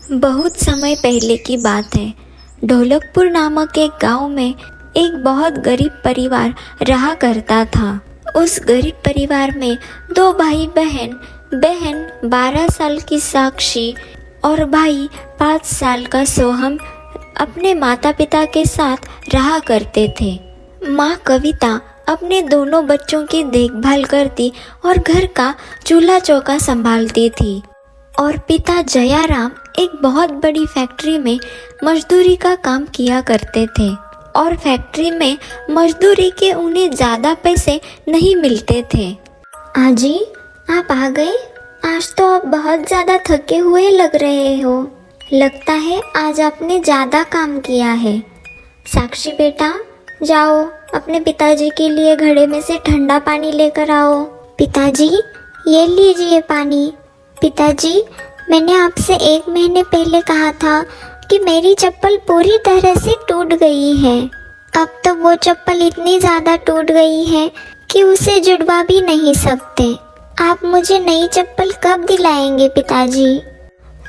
बहुत समय पहले की बात है। ढोलकपुर नामक एक गांव में एक बहुत गरीब परिवार रहा करता था। उस गरीब परिवार में दो भाई बहन, बहन 12 साल की साक्षी और भाई 5 साल का सोहम अपने माता पिता के साथ रहा करते थे। माँ कविता अपने दोनों बच्चों की देखभाल करती और घर का चूल्हा चौका संभालती थी, और पिता जयाराम एक बहुत बड़ी फैक्ट्री में मजदूरी का काम किया करते थे, और फैक्ट्री में मजदूरी के उन्हें ज़्यादा पैसे नहीं मिलते थे। आजी, आप आ गए? आज तो आप बहुत ज़्यादा थके हुए लग रहे हो। लगता है आज आपने ज़्यादा काम किया है। साक्षी बेटा, जाओ अपने पिताजी के लिए घड़े में से ठंडा पानी लेकर आओ। पिताजी, ये लीजिए पानी। पिताजी, मैंने आपसे 1 महीने पहले कहा था कि मेरी चप्पल पूरी तरह से टूट गई है। अब तो वो चप्पल इतनी ज़्यादा टूट गई है कि उसे जुड़वा भी नहीं सकते। आप मुझे नई चप्पल कब दिलाएंगे पिताजी?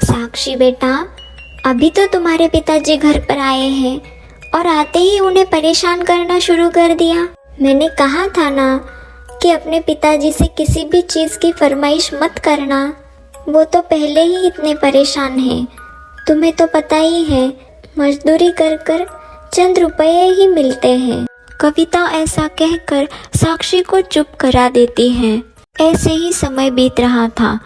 साक्षी बेटा, अभी तो तुम्हारे पिताजी घर पर आए हैं और आते ही उन्हें परेशान करना शुरू कर दिया। मैंने कहा था ना कि अपने पिताजी से किसी भी चीज़ की फरमाइश मत करना। वो तो पहले ही इतने परेशान हैं। तुम्हें तो पता ही है, मजदूरी कर कर चंद रुपए ही मिलते हैं। कविता ऐसा कहकर साक्षी को चुप करा देती है। ऐसे ही समय बीत रहा था।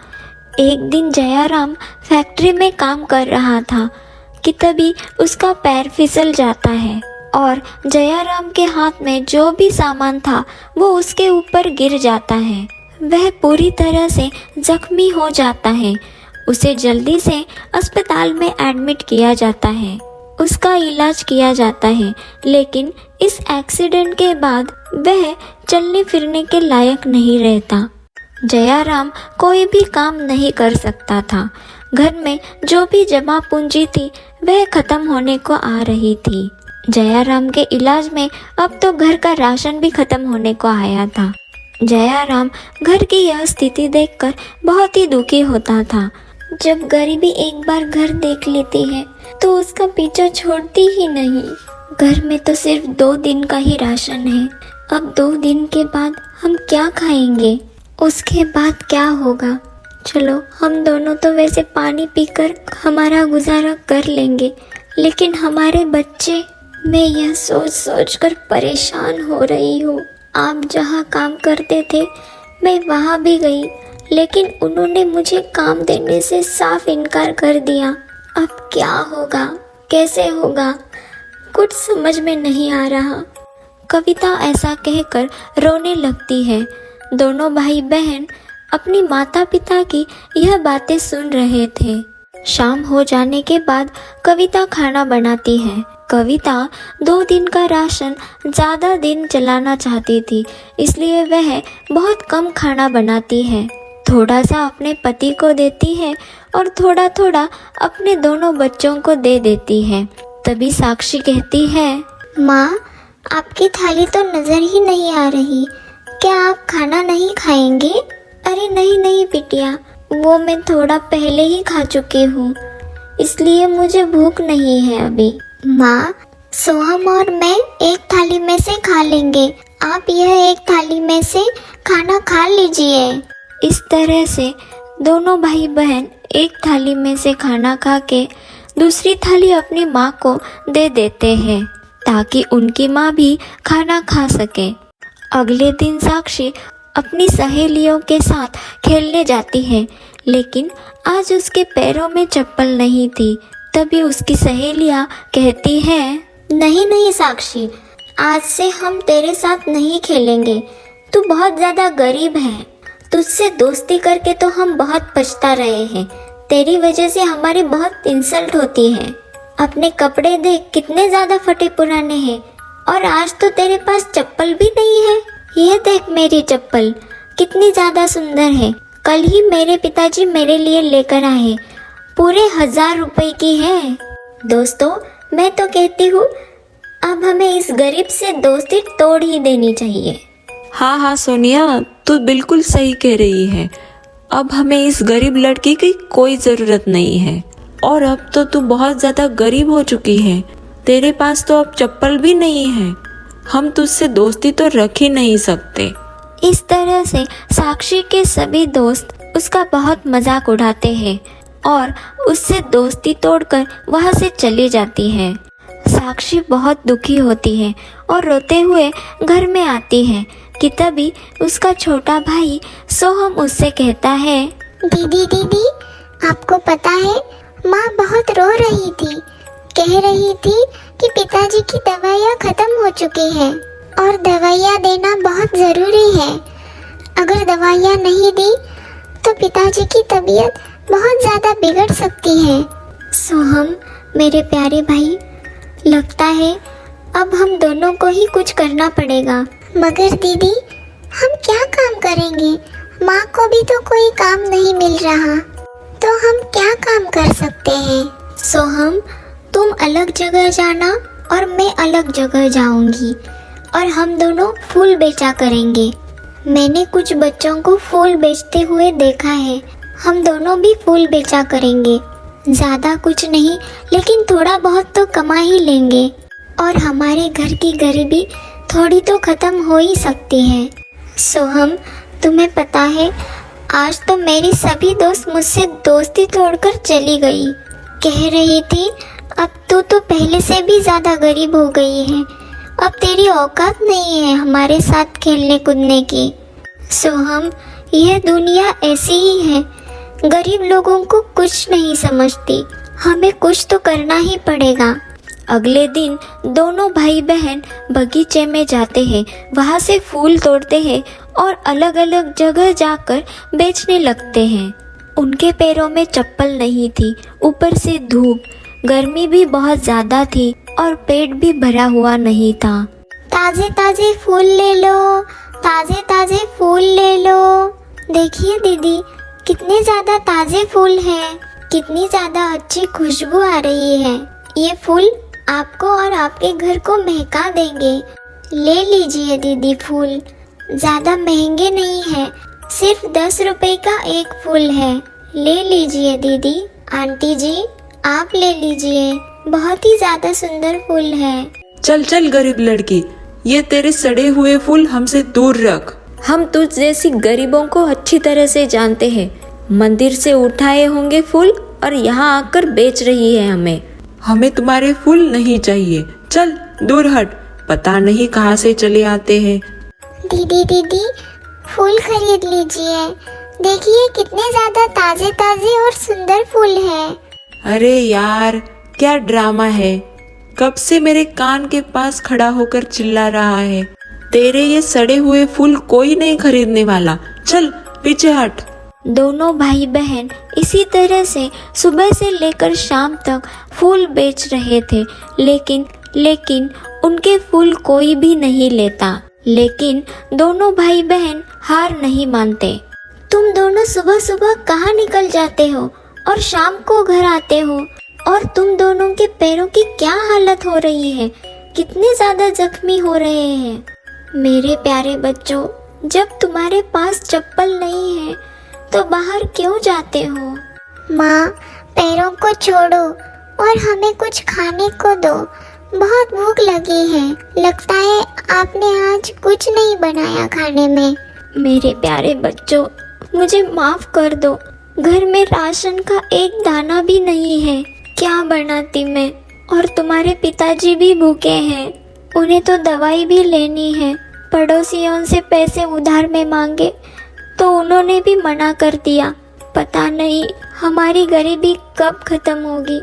एक दिन जयाराम फैक्ट्री में काम कर रहा था कि तभी उसका पैर फिसल जाता है और जयाराम के हाथ में जो भी सामान था वो उसके ऊपर गिर जाता है। वह पूरी तरह से जख्मी हो जाता है। उसे जल्दी से अस्पताल में एडमिट किया जाता है। उसका इलाज किया जाता है, लेकिन इस एक्सीडेंट के बाद वह चलने फिरने के लायक नहीं रहता। जयाराम कोई भी काम नहीं कर सकता था। घर में जो भी जमा पूंजी थी वह खत्म होने को आ रही थी। जयाराम के इलाज में अब तो घर का राशन भी खत्म होने को आया था। जयाराम घर की यह स्थिति देखकर बहुत ही दुखी होता था। जब गरीबी एक बार घर देख लेती है तो उसका पीछा छोड़ती ही नहीं। घर में तो सिर्फ 2 दिन का ही राशन है। अब 2 दिन के बाद हम क्या खाएंगे? उसके बाद क्या होगा? चलो, हम दोनों तो वैसे पानी पीकर हमारा गुजारा कर लेंगे, लेकिन हमारे बच्चे, मैं यह सोच सोच कर परेशान हो रही हूँ। आप जहाँ काम करते थे मैं वहाँ भी गई, लेकिन उन्होंने मुझे काम देने से साफ इनकार कर दिया। अब क्या होगा, कैसे होगा, कुछ समझ में नहीं आ रहा। कविता ऐसा कहकर रोने लगती है। दोनों भाई बहन अपनी माता पिता की यह बातें सुन रहे थे। शाम हो जाने के बाद कविता खाना बनाती है। कविता 2 दिन का राशन ज़्यादा दिन चलाना चाहती थी, इसलिए वह बहुत कम खाना बनाती है। थोड़ा सा अपने पति को देती है और थोड़ा थोड़ा अपने दोनों बच्चों को दे देती है। तभी साक्षी कहती है, माँ, आपकी थाली तो नज़र ही नहीं आ रही। क्या आप खाना नहीं खाएंगे? अरे नहीं नहीं बिटिया, वो मैं थोड़ा पहले ही खा चुकी हूँ, इसलिए मुझे भूख नहीं है अभी। माँ, सोहम और मैं एक थाली में से खा लेंगे। आप यह एक थाली में से खाना खा लीजिए। इस तरह से दोनों भाई बहन एक थाली में से खाना खा के दूसरी थाली अपनी माँ को दे देते हैं, ताकि उनकी माँ भी खाना खा सके। अगले दिन साक्षी अपनी सहेलियों के साथ खेलने जाती है, लेकिन आज उसके पैरों में चप्पल नहीं थी। तभी उसकी सहेलियाँ कहती हैं, नहीं नहीं साक्षी, आज से हम तेरे साथ नहीं खेलेंगे। तू बहुत ज़्यादा गरीब है। तुझसे दोस्ती करके तो हम बहुत पछता रहे हैं। तेरी वजह से हमारी बहुत इंसल्ट होती है। अपने कपड़े देख, कितने ज़्यादा फटे पुराने हैं, और आज तो तेरे पास चप्पल भी नहीं है। यह देख मेरी चप्पल कितनी ज़्यादा सुंदर है। कल ही मेरे पिताजी मेरे लिए लेकर आए, पूरे 1000 रुपए की है। दोस्तों, मैं तो कहती हूँ अब हमें इस गरीब से दोस्ती तोड़ ही देनी चाहिए। हाँ हाँ सोनिया, तू बिल्कुल सही कह रही है। अब हमें इस गरीब लड़की की कोई ज़रूरत नहीं है। और अब तो तू बहुत ज़्यादा गरीब हो चुकी है। तेरे पास तो अब चप्पल भी नहीं है। हम तुझसे दोस्ती तो रख ही नहीं सकते। इस तरह से साक्षी के सभी दोस्त उसका बहुत मजाक उड़ाते हैं और उससे दोस्ती तोड़कर वहाँ से चली जाती है। साक्षी बहुत दुखी होती है और रोते हुए घर में आती है कि तभी उसका छोटा भाई सोहम उससे कहता है, दीदी दीदी, आपको पता है माँ बहुत रो रही थी। कह रही थी कि पिताजी की दवाइयाँ खत्म हो चुकी हैं और दवाइयाँ देना बहुत ज़रूरी है। अगर दवाइयाँ नहीं दी तो पिताजी की तबीयत बहुत ज़्यादा बिगड़ सकती है। सोहम, मेरे प्यारे भाई, लगता है अब हम दोनों को ही कुछ करना पड़ेगा। मगर दीदी, हम क्या काम करेंगे? माँ को भी तो कोई काम नहीं मिल रहा, तो हम क्या काम कर सकते हैं? सोहम, तुम अलग जगह जाना और मैं अलग जगह जाऊंगी और हम दोनों फूल बेचा करेंगे। मैंने कुछ बच्चों को फूल बेचते हुए देखा है। हम दोनों भी फूल बेचा करेंगे। ज़्यादा कुछ नहीं, लेकिन थोड़ा बहुत तो कमा ही लेंगे और हमारे घर की गरीबी थोड़ी तो ख़त्म हो ही सकती है। सोहम, तुम्हें पता है आज तो मेरी सभी दोस्त मुझसे दोस्ती तोड़कर चली गई। कह रही थी अब तो पहले से भी ज़्यादा गरीब हो गई है, अब तेरी औकात नहीं है हमारे साथ खेलने कूदने की। सोहम, यह दुनिया ऐसी ही है, गरीब लोगों को कुछ नहीं समझती। हमें कुछ तो करना ही पड़ेगा। अगले दिन दोनों भाई बहन बगीचे में जाते हैं, वहाँ से फूल तोड़ते हैं और अलग अलग जगह जाकर बेचने लगते हैं। उनके पैरों में चप्पल नहीं थी, ऊपर से धूप, गर्मी भी बहुत ज़्यादा थी और पेट भी भरा हुआ नहीं था। ताज़े ताज़े फूल ले लो, ताज़े ताज़े फूल ले लो। देखिए दीदी, कितने ज़्यादा ताज़े फूल हैं, कितनी ज़्यादा अच्छी खुशबू आ रही है। ये फूल आपको और आपके घर को महका देंगे। ले लीजिए दीदी फूल, ज़्यादा महंगे नहीं है, सिर्फ 10 रुपए का एक फूल है। ले लीजिए दीदी। आंटी जी, आप ले लीजिए, बहुत ही ज़्यादा सुंदर फूल है। चल चल गरीब लड़की, ये तेरे सड़े हुए फूल हमसे दूर रख। हम तुझ जैसी गरीबों को अच्छी तरह से जानते हैं। मंदिर से उठाए होंगे फूल और यहाँ आकर बेच रही है हमें। हमें तुम्हारे फूल नहीं चाहिए, चल दूर हट, पता नहीं कहाँ से चले आते हैं। दीदी दीदी, फूल खरीद लीजिए, देखिए कितने ज़्यादा ताज़े ताज़े और सुंदर फूल हैं। अरे यार, क्या ड्रामा है, कब से मेरे कान के पास खड़ा होकर चिल्ला रहा है। तेरे ये सड़े हुए फूल कोई नहीं खरीदने वाला, चल पीछे हट। दोनों भाई बहन इसी तरह से सुबह से लेकर शाम तक फूल बेच रहे थे, लेकिन उनके फूल कोई भी नहीं लेता। लेकिन दोनों भाई बहन हार नहीं मानते। तुम दोनों सुबह सुबह कहाँ निकल जाते हो और शाम को घर आते हो, और तुम दोनों के पैरों की क्या हालत हो रही है, कितने ज़्यादा जख्मी हो रहे हैं। मेरे प्यारे बच्चों, जब तुम्हारे पास चप्पल नहीं है तो बाहर क्यों जाते हो? माँ, पैरों को छोड़ो और हमें कुछ खाने को दो, बहुत भूख लगी है। लगता है आपने आज कुछ नहीं बनाया खाने में। मेरे प्यारे बच्चों, मुझे माफ़ कर दो, घर में राशन का एक दाना भी नहीं है, क्या बनाती मैं। और तुम्हारे पिताजी भी भूखे हैं, उन्हें तो दवाई भी लेनी है। पड़ोसियों से पैसे उधार में मांगे तो उन्होंने भी मना कर दिया। पता नहीं हमारी गरीबी कब ख़त्म होगी।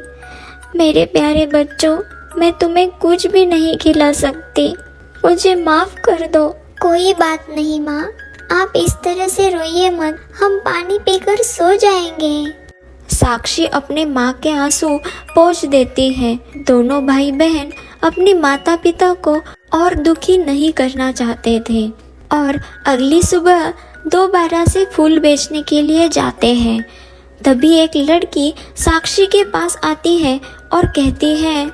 मेरे प्यारे बच्चों, मैं तुम्हें कुछ भी नहीं खिला सकती, मुझे माफ़ कर दो। कोई बात नहीं माँ, आप इस तरह से रोइए मत, हम पानी पीकर सो जाएंगे। साक्षी अपने माँ के आंसू पोंछ देती है। दोनों भाई बहन अपने माता पिता को और दुखी नहीं करना चाहते थे और अगली सुबह दोबारा से फूल बेचने के लिए जाते हैं। तभी एक लड़की साक्षी के पास आती है और कहती है,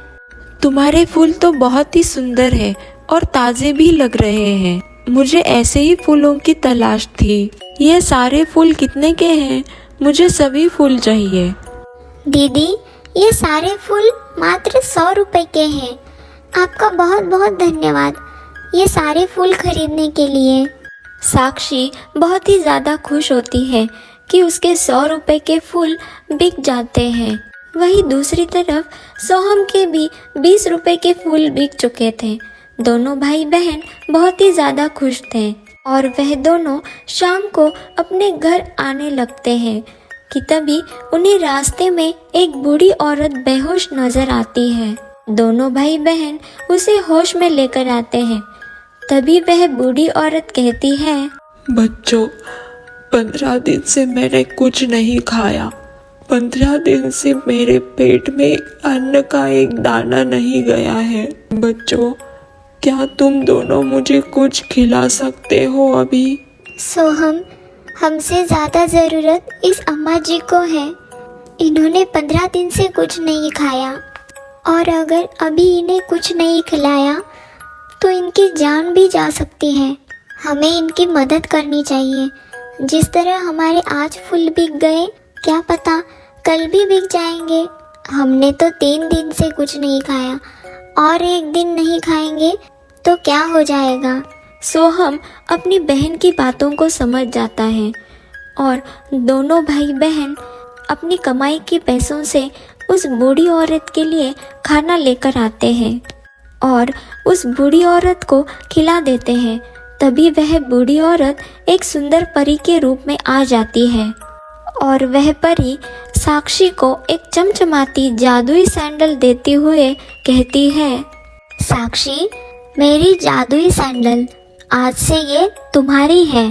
तुम्हारे फूल तो बहुत ही सुंदर है और ताजे भी लग रहे हैं। मुझे ऐसे ही फूलों की तलाश थी। ये सारे फूल कितने के हैं? मुझे सभी फूल चाहिए। दीदी, ये सारे फूल मात्र 100 रुपए के हैं। आपका बहुत बहुत धन्यवाद ये सारे फूल खरीदने के लिए। साक्षी बहुत ही ज़्यादा खुश होती है कि उसके 100 रुपए के फूल बिक जाते हैं। वहीं दूसरी तरफ सोहम के भी 20 रुपए के फूल बिक चुके थे। दोनों भाई बहन बहुत ही ज़्यादा खुश थे और वह दोनों शाम को अपने घर आने लगते हैं कि तभी उन्हें रास्ते में एक बूढ़ी औरत बेहोश नजर आती है। दोनों भाई बहन उसे होश में लेकर आते हैं। तभी वह बूढ़ी औरत कहती है, बच्चों, 15 दिन से मैंने कुछ नहीं खाया। 15 दिन से मेरे पेट में अन्न का एक दाना नहीं गया है। बच्चों, क्या तुम दोनों मुझे कुछ खिला सकते हो अभी? सोहम, हमसे ज़्यादा ज़रूरत इस अम्मा जी को है। इन्होंने 15 दिन से कुछ नहीं खाया और अगर अभी इन्हें कुछ नहीं खिलाया तो इनकी जान भी जा सकती है। हमें इनकी मदद करनी चाहिए। जिस तरह हमारे आज फूल बिक गए, क्या पता कल भी बिक जाएंगे। हमने तो 3 दिन से कुछ नहीं खाया और एक दिन नहीं खाएंगे तो क्या हो जाएगा। सोहम अपनी बहन की बातों को समझ जाता है और दोनों भाई बहन अपनी कमाई के पैसों से उस बूढ़ी औरत के लिए खाना लेकर आते हैं और उस बूढ़ी औरत को खिला देते हैं। तभी वह बूढ़ी औरत एक सुंदर परी के रूप में आ जाती है और वह परी साक्षी को एक चमचमाती जादुई सैंडल देते हुए कहती है, साक्षी, मेरी जादुई सैंडल आज से ये तुम्हारी है।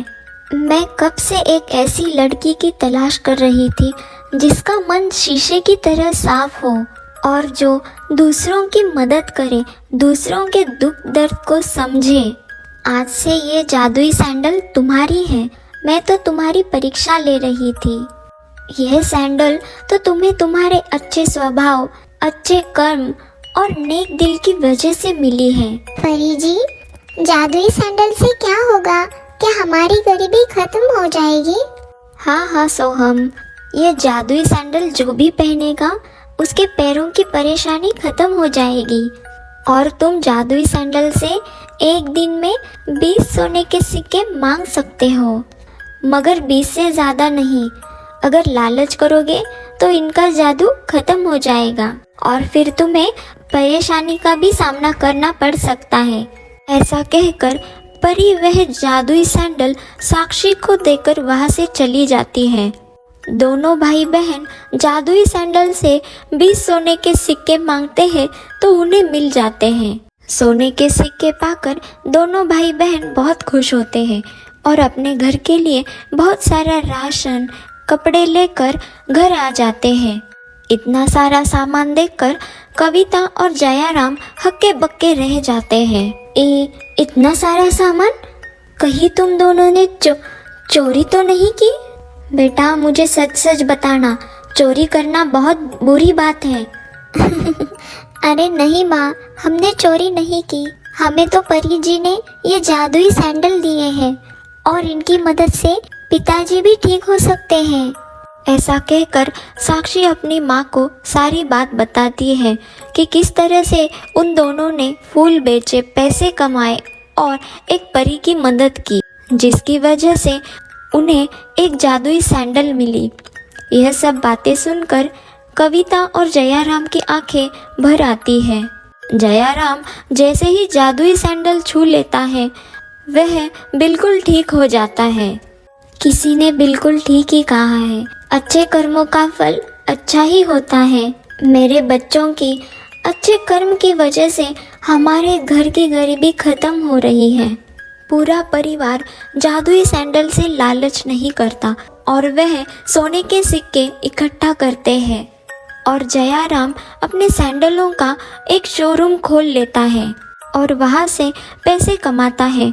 मैं कब से एक ऐसी लड़की की तलाश कर रही थी जिसका मन शीशे की तरह साफ हो और जो दूसरों की मदद करे, दूसरों के दुख दर्द को समझे। आज से ये जादुई सैंडल तुम्हारी है। मैं तो तुम्हारी परीक्षा ले रही थी। यह सैंडल तो तुम्हें तुम्हारे अच्छे स्वभाव, अच्छे कर्म और नेक दिल की वजह से मिली है। परी जी, जादुई सैंडल से क्या होगा? क्या हमारी गरीबी खत्म हो जाएगी? हाँ सोहम, ये जादुई सैंडल जो भी पहनेगा उसके पैरों की परेशानी खत्म हो जाएगी और तुम जादुई सैंडल से एक दिन में 20 सोने के सिक्के मांग सकते हो, मगर 20 से ज़्यादा नहीं। अगर लालच करोगे तो इनका जादू खत्म हो जाएगा और फिर तुम्हें परेशानी का भी सामना करना पड़ सकता है। ऐसा कहकर परी वह जादुई सैंडल साक्षी को देकर वहां से चली जाती है। दोनों भाई बहन जादुई सैंडल से 20 सोने के सिक्के मांगते हैं तो उन्हें मिल जाते हैं। सोने के सिक्के पाकर दोनों भाई बहन बहुत खुश होते हैं और अपने घर के लिए बहुत सारा राशन, कपड़े लेकर घर आ जाते हैं। इतना सारा सामान देखकर कविता और जयाराम हक्के बक्के रह जाते हैं। इतना सारा सामान? कहीं तुम दोनों ने चोरी तो नहीं की? बेटा, मुझे सच सच बताना, चोरी करना बहुत बुरी बात है। अरे नहीं माँ, हमने चोरी नहीं की। हमें तो परी जी ने ये जादुई सैंडल दिए हैं और इनकी मदद से पिताजी भी ठीक हो सकते हैं। ऐसा कहकर साक्षी अपनी माँ को सारी बात बताती है कि किस तरह से उन दोनों ने फूल बेचे, पैसे कमाए और एक परी की मदद की, जिसकी वजह से उन्हें एक जादुई सैंडल मिली। यह सब बातें सुनकर कविता और जयाराम की आंखें भर आती है। जयाराम जैसे ही जादुई सैंडल छू लेता है, वह बिल्कुल ठीक हो जाता है। किसी ने बिल्कुल ठीक ही कहा है, अच्छे कर्मों का फल अच्छा ही होता है। मेरे बच्चों की अच्छे कर्म की वजह से हमारे घर की गरीबी खत्म हो रही है। पूरा परिवार जादुई सैंडल से लालच नहीं करता और वह सोने के सिक्के इकट्ठा करते हैं और जयाराम अपने सैंडलों का एक शोरूम खोल लेता है और वहाँ से पैसे कमाता है।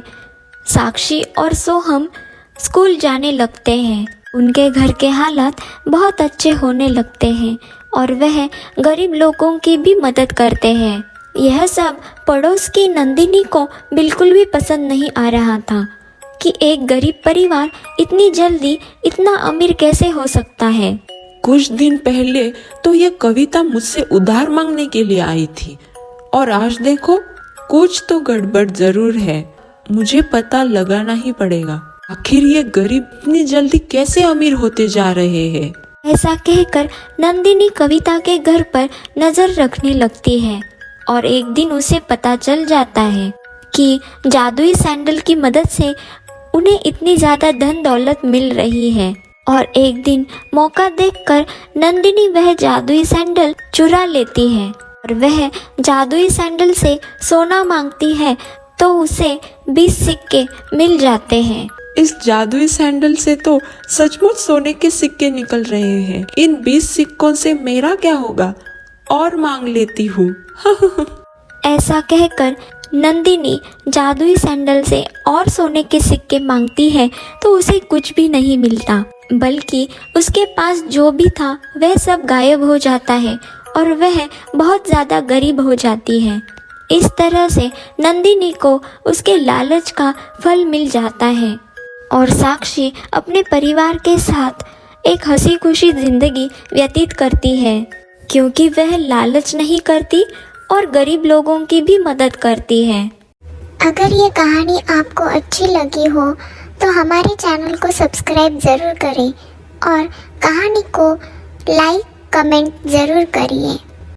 साक्षी और सोहम स्कूल जाने लगते हैं। उनके घर के हालात बहुत अच्छे होने लगते हैं और वह गरीब लोगों की भी मदद करते हैं। यह सब पड़ोस की नंदिनी को बिल्कुल भी पसंद नहीं आ रहा था कि एक गरीब परिवार इतनी जल्दी इतना अमीर कैसे हो सकता है। कुछ दिन पहले तो ये कविता मुझसे उधार मांगने के लिए आई थी और आज देखो कुछ तो गड़बड़ जरूर है। मुझे पता लगाना ही पड़ेगा आखिर ये गरीब इतनी जल्दी कैसे अमीर होते जा रहे हैं। ऐसा कहकर नंदिनी कविता के घर पर नजर रखने लगती है और एक दिन उसे पता चल जाता है कि जादुई सैंडल की मदद से उन्हें इतनी ज़्यादा धन दौलत मिल रही है। और एक दिन मौका देखकर नंदिनी वह जादुई सैंडल चुरा लेती है और वह जादुई सैंडल से सोना मांगती है तो उसे 20 सिक्के मिल जाते हैं। इस जादुई सैंडल से तो सचमुच सोने के सिक्के निकल रहे हैं। इन 20 सिक्कों से मेरा क्या होगा और मांग लेती हूँ। ऐसा कहकर नंदिनी जादुई सैंडल से और सोने के सिक्के मांगती है तो उसे कुछ भी नहीं मिलता, बल्कि उसके पास जो भी था वह सब गायब हो जाता है और वह बहुत ज़्यादा गरीब हो जाती है। इस तरह से नंदिनी को उसके लालच का फल मिल जाता है और साक्षी अपने परिवार के साथ एक हंसी खुशी जिंदगी व्यतीत करती है, क्योंकि वह लालच नहीं करती और गरीब लोगों की भी मदद करती है। अगर ये कहानी आपको अच्छी लगी हो तो हमारे चैनल को सब्सक्राइब ज़रूर करें और कहानी को लाइक कमेंट ज़रूर करिए।